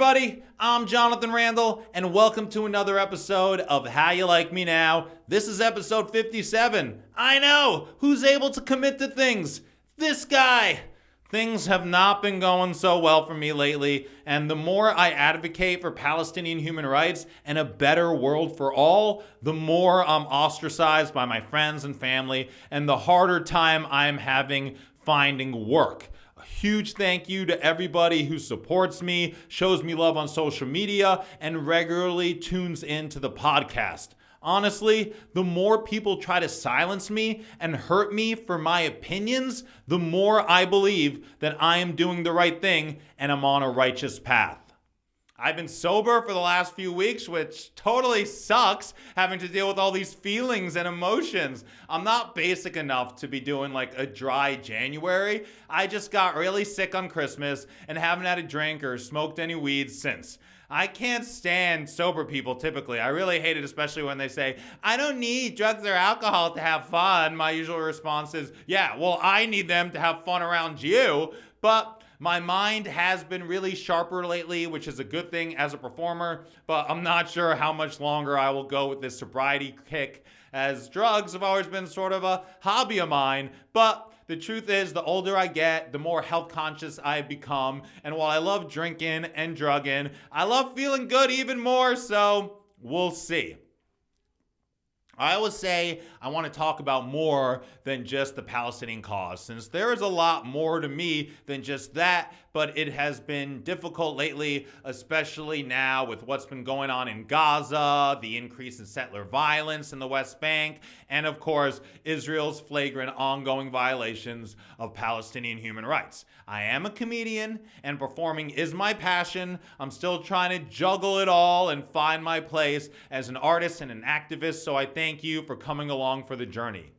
everybody, I'm Jonathan Randall, and welcome to another episode of How You Like Me Now. This is episode 57. I know, who's able to commit to things? This guy. Things have not been going so well for me lately, and the more I advocate for Palestinian human rights and a better world for all, the more I'm ostracized by my friends and family, and the harder time I'm having finding work. A huge thank you to everybody who supports me, shows me love on social media, and regularly tunes into the podcast. Honestly, the more people try to silence me and hurt me for my opinions, the more I believe that I am doing the right thing and I'm on a righteous path. I've been sober for the last few weeks, which totally sucks, having to deal with all these feelings and emotions. I'm not basic enough to be doing like a dry January. I just got really sick on Christmas and haven't had a drink or smoked any weed since. I can't stand sober people typically. I really hate it, especially when they say, I don't need drugs or alcohol to have fun. My usual response is, yeah, well, I need them to have fun around you. But my mind has been really sharper lately, which is a good thing as a performer, but I'm not sure how much longer I will go with this sobriety kick, as drugs have always been sort of a hobby of mine. But the truth is, the older I get, the more health conscious I become. And while I love drinking and drugging, I love feeling good even more, so we'll see. I always say I want to talk about more than just the Palestinian cause, since there is a lot more to me than just that, but it has been difficult lately, especially now with what's been going on in Gaza, the increase in settler violence in the West Bank, and of course, Israel's flagrant ongoing violations of Palestinian human rights. I am a comedian, and performing is my passion. I'm still trying to juggle it all and find my place as an artist and an activist, so I thank you for coming along for the journey.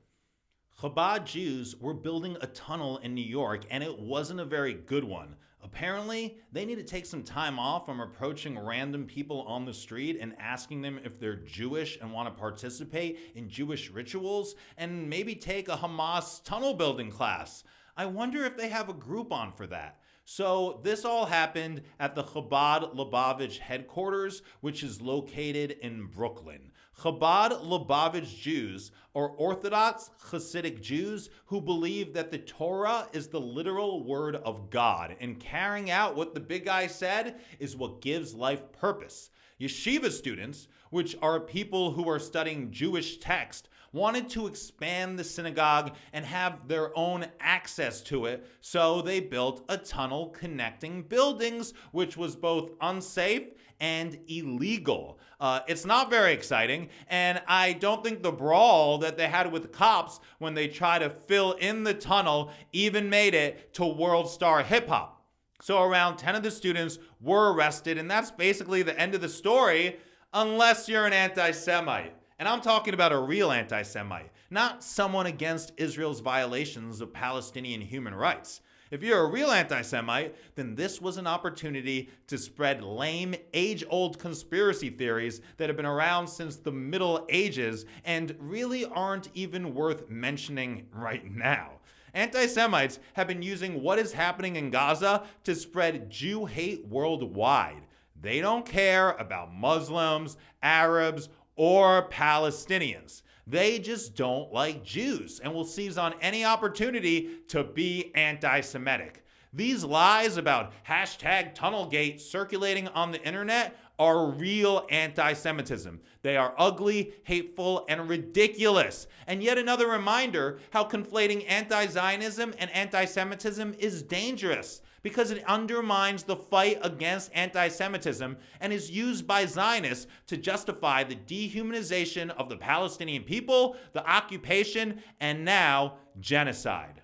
Chabad Jews were building a tunnel in New York, and it wasn't a very good one. Apparently, they need to take some time off from approaching random people on the street and asking them if they're Jewish and want to participate in Jewish rituals, and maybe take a Hamas tunnel building class. I wonder if they have a Groupon for that. So this all happened at the Chabad Lubavitch headquarters, which is located in Brooklyn. Chabad Lubavitch Jews are Orthodox Hasidic Jews who believe that the Torah is the literal word of God, and carrying out what the big guy said is what gives life purpose. Yeshiva students, which are people who are studying Jewish text, wanted to expand the synagogue and have their own access to it, so they built a tunnel connecting buildings, which was both unsafe and illegal. It's not very exciting, and I don't think the brawl that they had with the cops when they tried to fill in the tunnel even made it to world star hip hop. So around 10 of the students were arrested, and that's basically the end of the story, unless you're an anti-Semite. And I'm talking about a real anti-Semite, not someone against Israel's violations of Palestinian human rights. If you're a real anti-Semite, then this was an opportunity to spread lame, age-old conspiracy theories that have been around since the Middle Ages and really aren't even worth mentioning right now. Anti-Semites have been using what is happening in Gaza to spread Jew hate worldwide. They don't care about Muslims, Arabs, or Palestinians. They just don't like Jews and will seize on any opportunity to be anti-Semitic. These lies about hashtag Tunnelgate circulating on the internet are real anti-Semitism. They are ugly, hateful, and ridiculous. And yet another reminder how conflating anti-Zionism and anti-Semitism is dangerous, because it undermines the fight against anti-Semitism and is used by Zionists to justify the dehumanization of the Palestinian people, the occupation, and now genocide.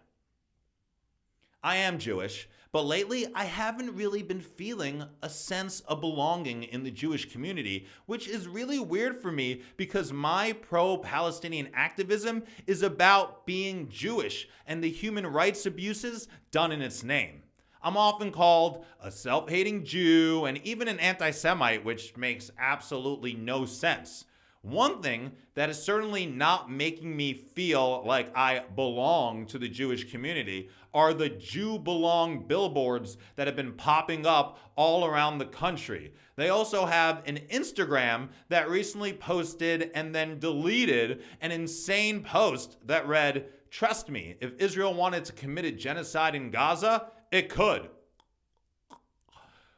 I am Jewish, but lately I haven't really been feeling a sense of belonging in the Jewish community, which is really weird for me because my pro-Palestinian activism is about being Jewish and the human rights abuses done in its name. I'm often called a self-hating Jew and even an anti-Semite, which makes absolutely no sense. One thing that is certainly not making me feel like I belong to the Jewish community are the JewBelong billboards that have been popping up all around the country. They also have an Instagram that recently posted and then deleted an insane post that read, "Trust me, if Israel wanted to commit a genocide in Gaza, it could."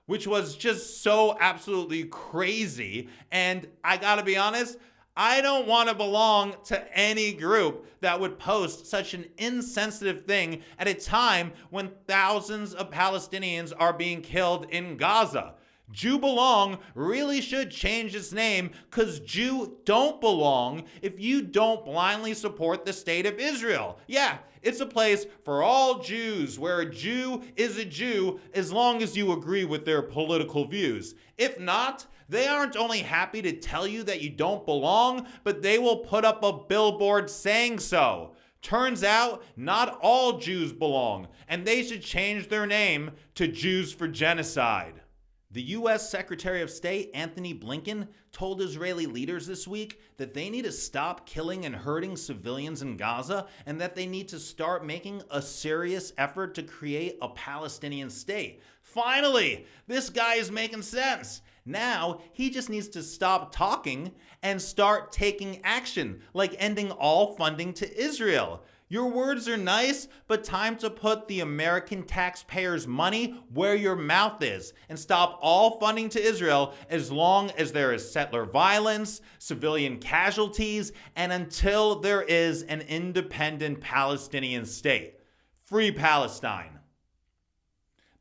Which was just so absolutely crazy. And I gotta be honest, I don't want to belong to any group that would post such an insensitive thing at a time when thousands of Palestinians are being killed in Gaza. JewBelong really should change its name, because Jew don't belong if you don't blindly support the state of Israel. Yeah, it's a place for all Jews where a Jew is a Jew as long as you agree with their political views. If not, they aren't only happy to tell you that you don't belong, but they will put up a billboard saying so. Turns out, not all Jews belong, and they should change their name to Jews for Genocide. The U.S. Secretary of State, Anthony Blinken, told Israeli leaders this week that they need to stop killing and hurting civilians in Gaza, and that they need to start making a serious effort to create a Palestinian state. Finally, this guy is making sense. Now, he just needs to stop talking and start taking action, like ending all funding to Israel. Your words are nice, but time to put the American taxpayers' money where your mouth is and stop all funding to Israel as long as there is settler violence, civilian casualties, and until there is an independent Palestinian state. Free Palestine.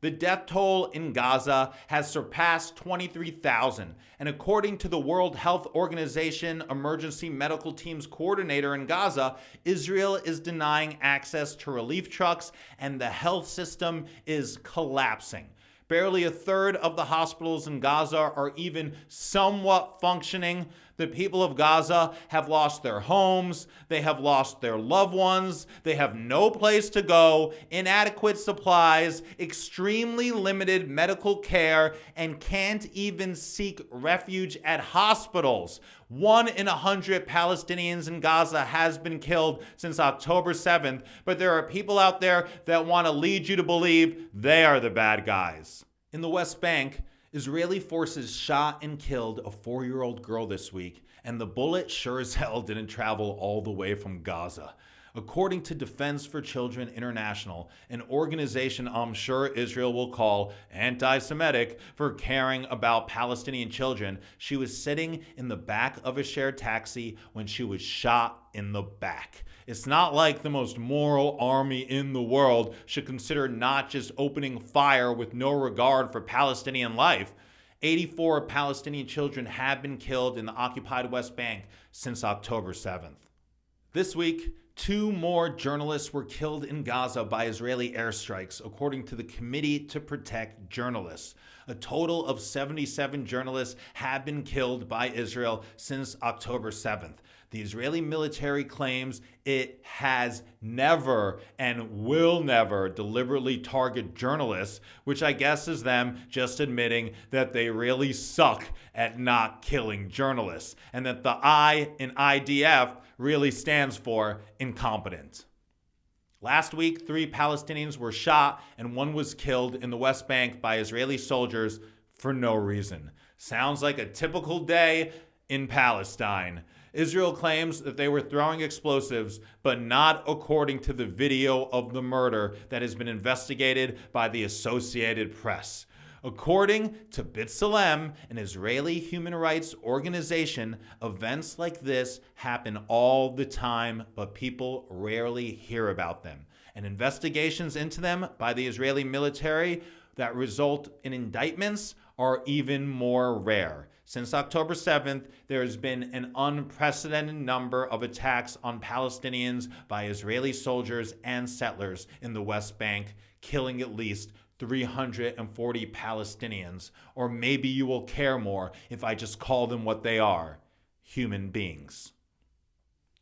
The death toll in Gaza has surpassed 23,000, and according to the World Health Organization Emergency Medical Team's coordinator in Gaza, Israel is denying access to relief trucks and the health system is collapsing. Barely a third of the hospitals in Gaza are even somewhat functioning. The people of Gaza have lost their homes, they have lost their loved ones, they have no place to go, inadequate supplies, extremely limited medical care, and can't even seek refuge at hospitals. 1 in 100 Palestinians in Gaza has been killed since October 7th, but there are people out there that want to lead you to believe they are the bad guys. In the West Bank, Israeli forces shot and killed a 4-year-old girl this week, and the bullet sure as hell didn't travel all the way from Gaza. According to Defense for Children International, an organization I'm sure Israel will call anti-Semitic for caring about Palestinian children, she was sitting in the back of a shared taxi when she was shot in the back. It's not like the most moral army in the world should consider not just opening fire with no regard for Palestinian life. 84 Palestinian children have been killed in the occupied West Bank since October 7th. This week, 2 more journalists were killed in Gaza by Israeli airstrikes, according to the Committee to Protect Journalists. A total of 77 journalists have been killed by Israel since October 7th. The Israeli military claims it has never and will never deliberately target journalists, which I guess is them just admitting that they really suck at not killing journalists, and that the I in IDF really stands for incompetent. Last week, 3 Palestinians were shot and 1 was killed in the West Bank by Israeli soldiers for no reason. Sounds like a typical day in Palestine. Israel claims that they were throwing explosives, but not according to the video of the murder that has been investigated by the Associated Press. According to B'Tselem, an Israeli human rights organization, events like this happen all the time, but people rarely hear about them. And investigations into them by the Israeli military that result in indictments are even more rare. Since October 7th, there has been an unprecedented number of attacks on Palestinians by Israeli soldiers and settlers in the West Bank, killing at least 340 Palestinians. Or maybe you will care more if I just call them what they are: human beings.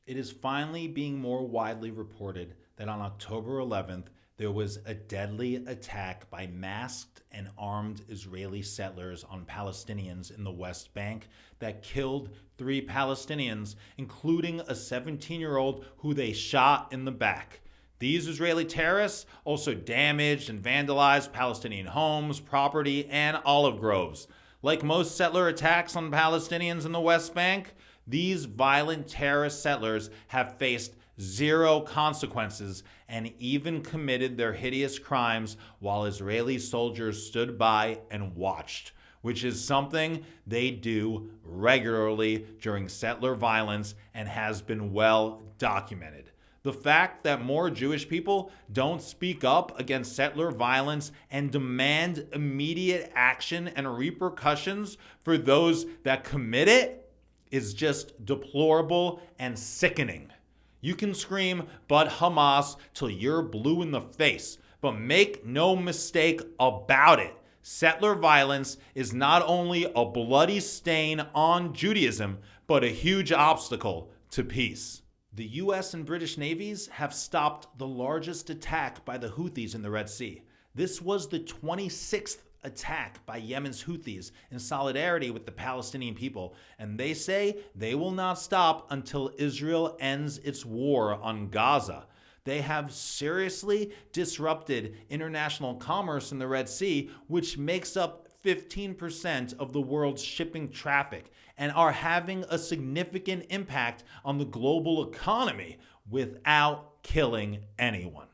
It is finally being more widely reported that on October 11th, There was a deadly attack by masked and armed Israeli settlers on Palestinians in the West Bank that killed 3 Palestinians, including a 17-year-old who they shot in the back. These Israeli terrorists also damaged and vandalized Palestinian homes, property, and olive groves. Like most settler attacks on Palestinians in the West Bank, these violent terrorist settlers have faced zero consequences and even committed their hideous crimes while Israeli soldiers stood by and watched, which is something they do regularly during settler violence and has been well documented. The fact that more Jewish people don't speak up against settler violence and demand immediate action and repercussions for those that commit it is just deplorable and sickening. You can scream, "But Hamas," till you're blue in the face, but make no mistake about it. Settler violence is not only a bloody stain on Judaism, but a huge obstacle to peace. The US and British navies have stopped the largest attack by the Houthis in the Red Sea. This was the 26th attack by Yemen's Houthis in solidarity with the Palestinian people, and they say they will not stop until Israel ends its war on Gaza. They have seriously disrupted international commerce in the Red Sea, which makes up 15% of the world's shipping traffic, and are having a significant impact on the global economy without killing anyone.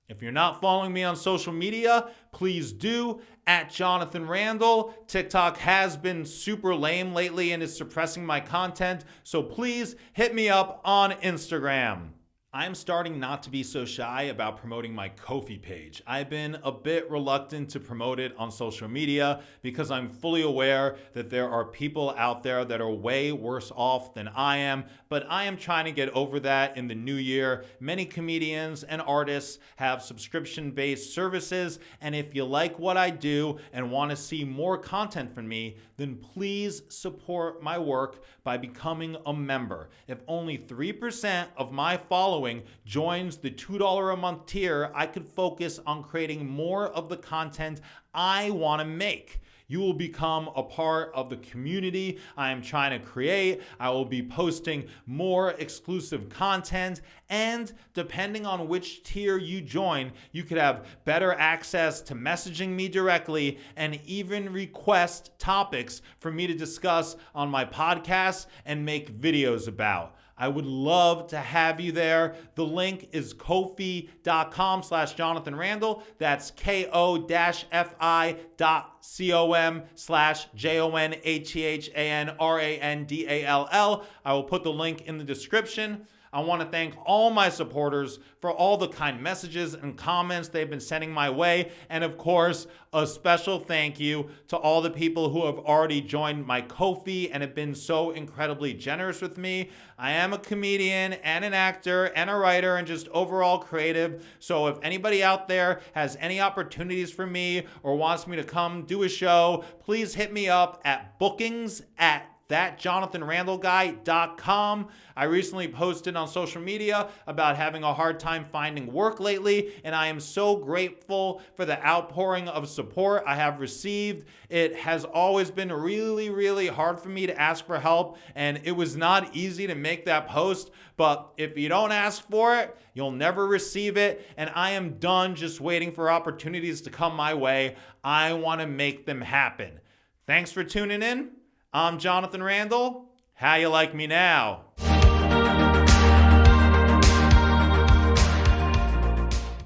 If you're not following me on social media, please do, at Jonathan Randall. TikTok has been super lame lately and is suppressing my content, so please hit me up on Instagram. I'm starting not to be so shy about promoting my Ko-fi page. I've been a bit reluctant to promote it on social media because I'm fully aware that there are people out there that are way worse off than I am, but I am trying to get over that in the new year. Many comedians and artists have subscription-based services, and if you like what I do and want to see more content from me, then please support my work by becoming a member. If only 3% of my followers joins the $2 a month tier, I could focus on creating more of the content I want to make. You will become a part of the community I am trying to create. I will be posting more exclusive content, and depending on which tier you join, you could have better access to messaging me directly and even request topics for me to discuss on my podcast and make videos about. I would love to have you there. The link is ko-fi.com/Jonathan Randall. That's ko-fi.com/JONATHANRANDALL. I will put the link in the description. I want to thank all my supporters for all the kind messages and comments they've been sending my way. And of course, a special thank you to all the people who have already joined my Ko-fi and have been so incredibly generous with me. I am a comedian and an actor and a writer and just overall creative. So if anybody out there has any opportunities for me or wants me to come do a show, please hit me up at bookings@thatjonathanrandallguy.com. I recently posted on social media about having a hard time finding work lately, and I am so grateful for the outpouring of support I have received. It has always been really, really hard for me to ask for help, and it was not easy to make that post, but if you don't ask for it, you'll never receive it, and I am done just waiting for opportunities to come my way. I want to make them happen. Thanks for tuning in. I'm Jonathan Randall. How you like me now?